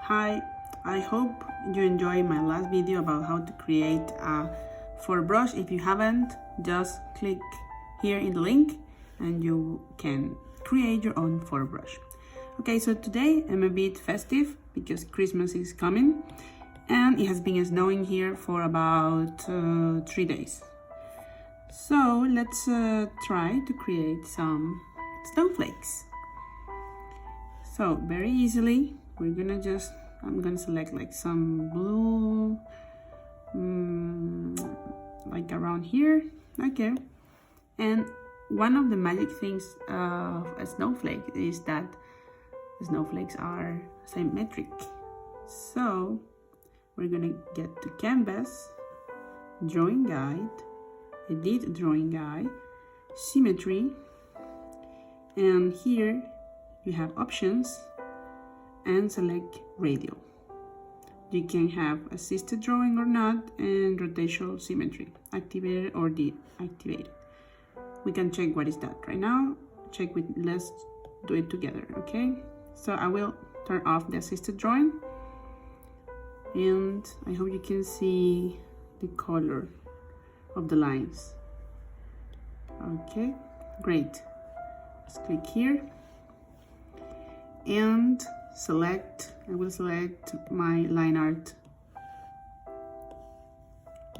Hi, I hope you enjoyed my last video about how to create a forebrush. If you haven't, just click here in the link and you can create your own forebrush. Okay, so today I'm a bit festive because Christmas is coming and it has been snowing here for about 3 days. So let's try to create some snowflakes. So very easily, I'm gonna select like some blue, like around here, okay. And one of the magic things of a snowflake is that snowflakes are symmetric. So we're gonna get to Canvas, Drawing Guide, Edit Drawing Guide, Symmetry, and here you have options and select radial. You can have assisted drawing or not, and rotational symmetry, activated or deactivated. We can check what is that right now. Let's do it together, okay? So I will turn off the assisted drawing and I hope you can see the color of the lines. Okay, great. Let's click here and I will select my line art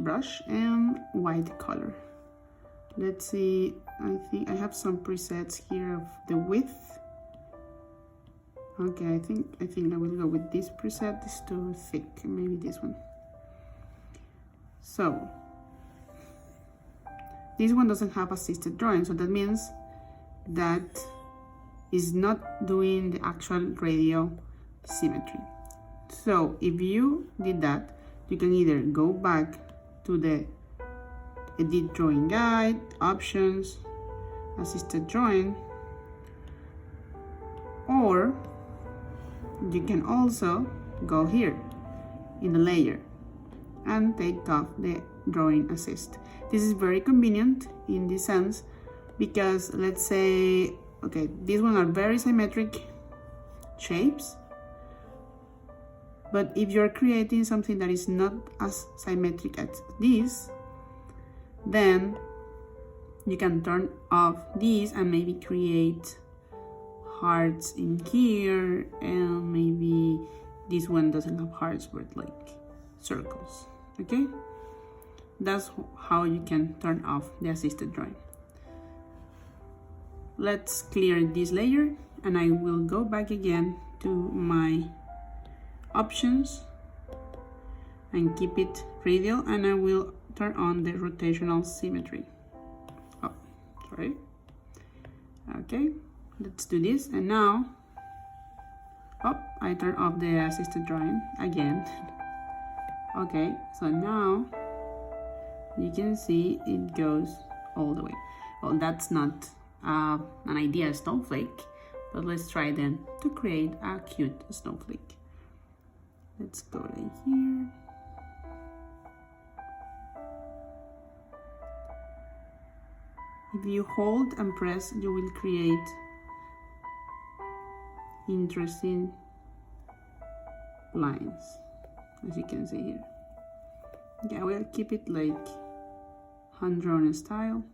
brush and white color. Let's see, I think I have some presets here of the width. Okay, I think I will go with this preset. It's too thick, maybe this one. So this one doesn't have assisted drawing, so that means that is not doing the actual radial symmetry. So if you did that, you can either go back to the Edit Drawing Guide, Options, Assisted Drawing, or you can also go here in the layer and take off the drawing assist. This is very convenient in this sense because let's say, okay, these ones are very symmetric shapes, but if you're creating something that is not as symmetric as this, then you can turn off these and maybe create hearts in here, and maybe this one doesn't have hearts but like circles, okay? That's how you can turn off the assisted drawing. Let's clear this layer and I will go back again to my options and keep it radial, and I will turn on the rotational symmetry. Oh, sorry. Okay, let's do this. And now, oh, I turn off the assisted drawing again. Okay, so now you can see it goes all the way. Well, that's not an idea snowflake, but let's try then to create a cute snowflake. Let's go right here. If you hold and press, you will create interesting lines, as you can see here. Okay, I will keep it like hand-drawn style.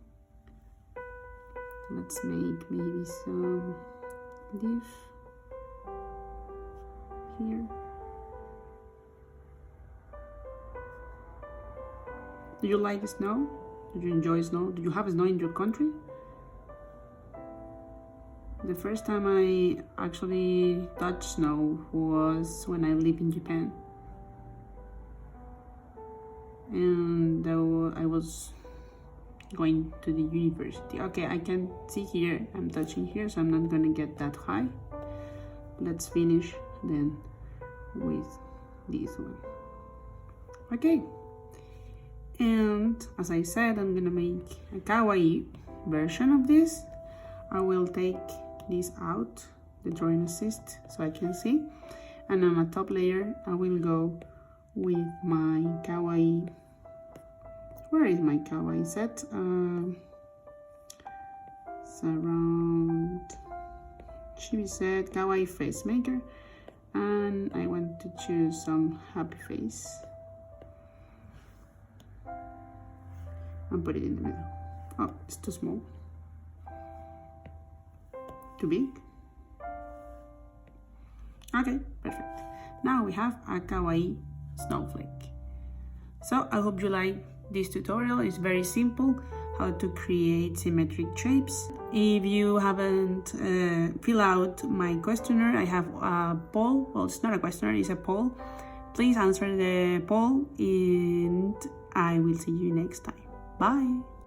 Let's make maybe some leaf here. Do you like snow? Do you enjoy snow? Do you have snow in your country? The first time I actually touched snow was when I lived in Japan. And though I was going to the university. Okay, I can see here, I'm touching here, so I'm not gonna get that high. Let's finish then with this one. Okay. And as I said, I'm gonna make a kawaii version of this. I will take this out, the drawing assist, so I can see. And on the top layer, I will go with my kawaii. Where is my kawaii set? It's around chibi set, kawaii face maker. And I want to choose some happy face and put it in the middle. Oh, it's too small. Too big? Okay, perfect. Now we have a kawaii snowflake. So I hope you like this tutorial. It's very simple how to create symmetric shapes. If you haven't filled out my questionnaire, I have a poll. Well, it's not a questionnaire, it's a poll. Please answer the poll and I will see you next time. Bye!